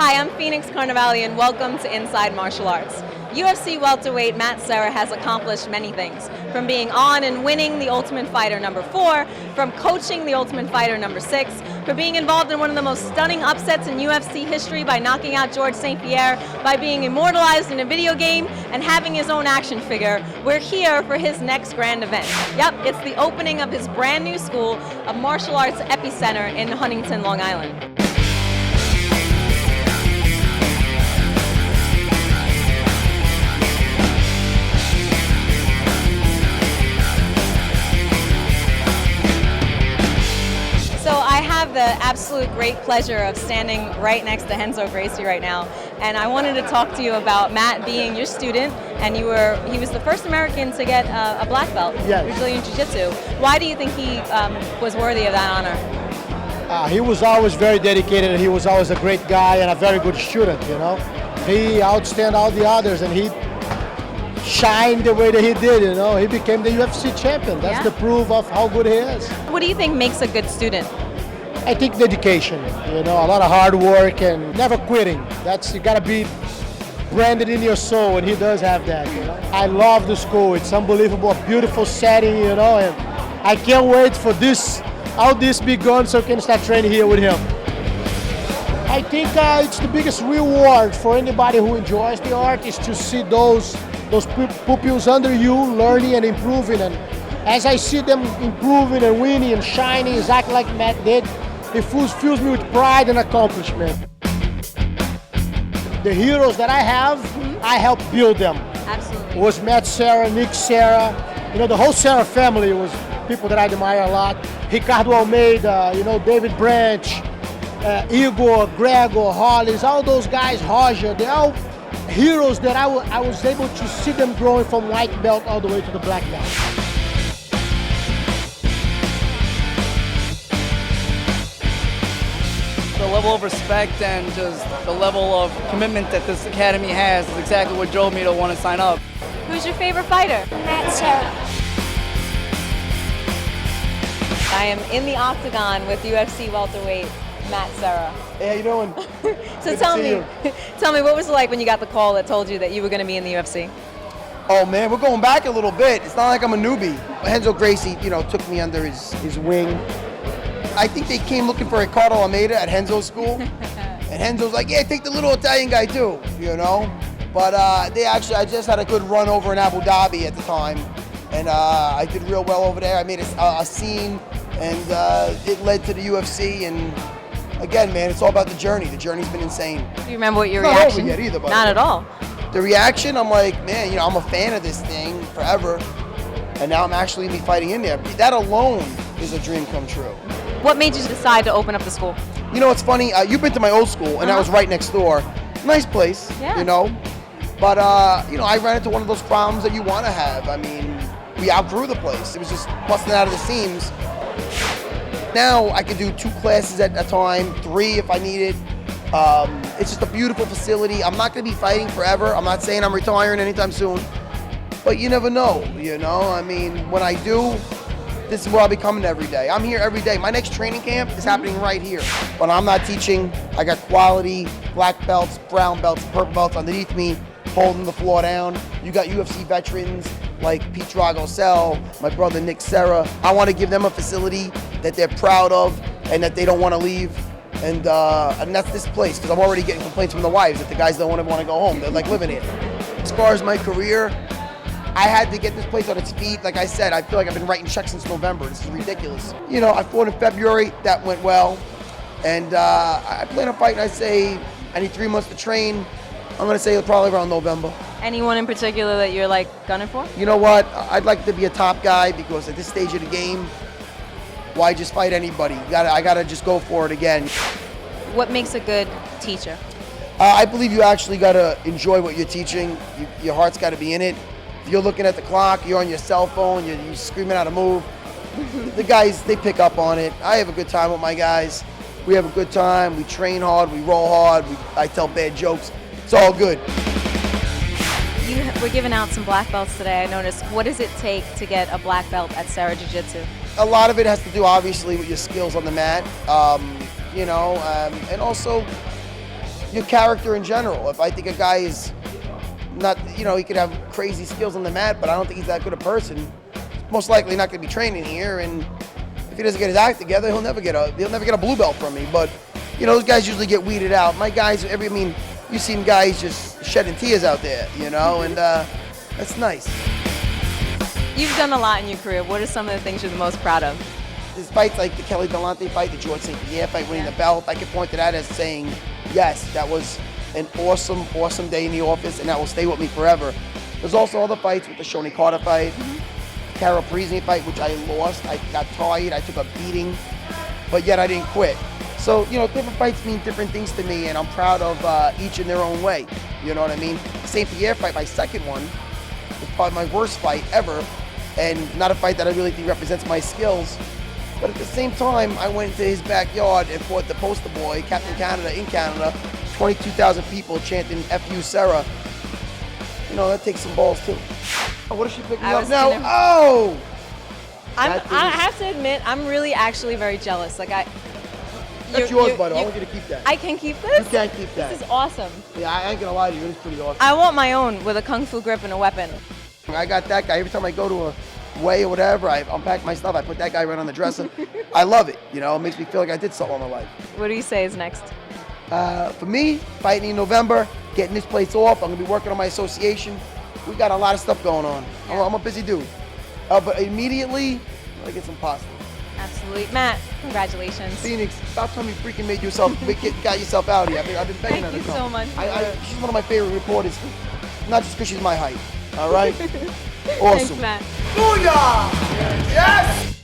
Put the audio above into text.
Hi, I'm Phoenix Carnevale and welcome to Inside Martial Arts. UFC welterweight Matt Serra has accomplished many things, from being on and winning the Ultimate Fighter #4, from coaching the Ultimate Fighter #6, for being involved in one of the most stunning upsets in UFC history by knocking out George St. Pierre, by being immortalized in a video game, and having his own action figure. We're here for his next grand event. Yep, it's the opening of his brand new school, a martial arts epicenter in Huntington, Long Island. So I have the absolute great pleasure of standing right next to Renzo Gracie right now, and I wanted to talk to you about Matt being your student, and he was the first American to get a black belt, yes, Brazilian Jiu-Jitsu. Why do you think he was worthy of that honor? He was always very dedicated, and he was always a great guy and a very good student, you know. He outstand all the others, and he shined the way that he did, you know. He became the UFC champion. That's the proof of how good he is. What do you think makes a good student? I think dedication, you know, a lot of hard work and never quitting. You gotta be branded in your soul, and he does have that, you know. I love the school. It's unbelievable, a beautiful setting, you know, and I can't wait for all this be gone so I can start training here with him. I think it's the biggest reward for anybody who enjoys the art is to see those pupils under you learning and improving, and as I see them improving and winning and shining exactly like Matt did, it fills me with pride and accomplishment. The heroes that I have, I helped build them. Absolutely. It was Matt Serra, Nick Serra, you know, the whole Serra family was people that I admire a lot. Ricardo Almeida, you know, David Branch, Igor, Gregor, Hollis, all those guys, Roger, they're all heroes that I was able to see them growing from white belt all the way to the black belt. The level of respect and just the level of commitment that this academy has is exactly what drove me to want to sign up. Who's your favorite fighter? Matt Serra. I am in the octagon with UFC welterweight Matt Serra. Hey, how you doing? So tell me, what was it like when you got the call that told you that you were going to be in the UFC? Oh man, we're going back a little bit. It's not like I'm a newbie. Renzo Gracie, you know, took me under his wing. I think they came looking for Ricardo Almeida at Renzo's school, and Renzo's like, yeah, take the little Italian guy too, you know. But I just had a good run over in Abu Dhabi at the time, and I did real well over there. I made a scene, and it led to the UFC. And again, man, it's all about the journey. The journey's been insane. Do you remember what your It's reaction? not over yet either, Not at all. The reaction, I'm like, man, you know, I'm a fan of this thing forever, and now I'm actually gonna be fighting in there. That alone is a dream come true. What made you decide to open up the school? You know, it's funny. You've been to my old school, and that was right next door. Nice place, Yeah. you know. But you know, I ran into one of those problems that you want to have. I mean, we outgrew the place. It was just busting out of the seams. Now I can do 2 classes at a time, 3 if I need it. It's just a beautiful facility. I'm not going to be fighting forever. I'm not saying I'm retiring anytime soon, but you never know, you know. I mean, when I do, this is where I'll be coming every day. I'm here every day. My next training camp is happening right here. But I'm not teaching. I got quality black belts, brown belts, purple belts underneath me, holding the floor down. You got UFC veterans like Pete Dragosel, my brother Nick Serra. I want to give them a facility that they're proud of and that they don't want to leave. And that's this place, because I'm already getting complaints from the wives that the guys don't want to go home. They're like living here. As far as my career, I had to get this place on its feet. Like I said, I feel like I've been writing checks since November. This is ridiculous. You know, I fought in February. That went well. And I plan on fighting. I say I need 3 months to train. I'm going to say probably around November. Anyone in particular that you're like gunning for? You know what? I'd like to be a top guy, because at this stage of the game, why just fight anybody? I got to just go for it again. What makes a good teacher? I believe you actually got to enjoy what you're teaching. Your heart's got to be in it. If you're looking at the clock, you're on your cell phone, you're screaming out a move, the guys, they pick up on it. I have a good time with my guys. We have a good time. We train hard. We roll hard. I tell bad jokes. It's all good. You were giving out some black belts today, I noticed. What does it take to get a black belt at Serra Jiu-Jitsu? A lot of it has to do, obviously, with your skills on the mat, and also, your character in general. If I think a guy is not, you know, he could have crazy skills on the mat, but I don't think he's that good a person, he's most likely not going to be training here. And if he doesn't get his act together, he'll never get a blue belt from me. But you know, those guys usually get weeded out. My guys, I mean, you've seen guys just shedding tears out there, you know, and that's nice. You've done a lot in your career. What are some of the things you're the most proud of? There's fights like the Kelly Delonte fight, the George St. Pierre fight, winning the belt. I can point to that as saying, yes, that was an awesome, awesome day in the office, and that will stay with me forever. There's also other fights with the Shoni Carter fight, Carol Priesney fight, which I lost. I got tired, I took a beating, but yet I didn't quit. So, you know, different fights mean different things to me, and I'm proud of each in their own way. You know what I mean? The St. Pierre fight, my second one, was probably my worst fight ever, and not a fight that I really think represents my skills. But at the same time, I went into his backyard and fought the poster boy, Captain Canada in Canada, 22,000 people chanting "F you, Serra." You know, that takes some balls too. Oh, what is she picking up now? Oh! I have to admit, I'm really actually very jealous. Like That's yours, buddy. I want you to keep that. I can keep this? You can't keep that. This is awesome. Yeah, I ain't gonna lie to you. It's pretty awesome. I want my own with a kung fu grip and a weapon. I got that guy. Every time I go to a way or whatever, I unpack my stuff. I put that guy right on the dresser. I love it. You know, it makes me feel like I did something in my life. What do you say is next? For me, fighting in November, getting this place off. I'm gonna be working on my association. We got a lot of stuff going on. Yeah. I'm a busy dude. But immediately, I'm gonna get some pasta. Absolutely. Matt, congratulations. Phoenix, stop telling me you freaking got yourself out here. I've been begging her to Thank you come. so much. She's one of my favorite reporters, not just because she's my height. All right? Awesome. Thanks, Matt. Booyah! Yes!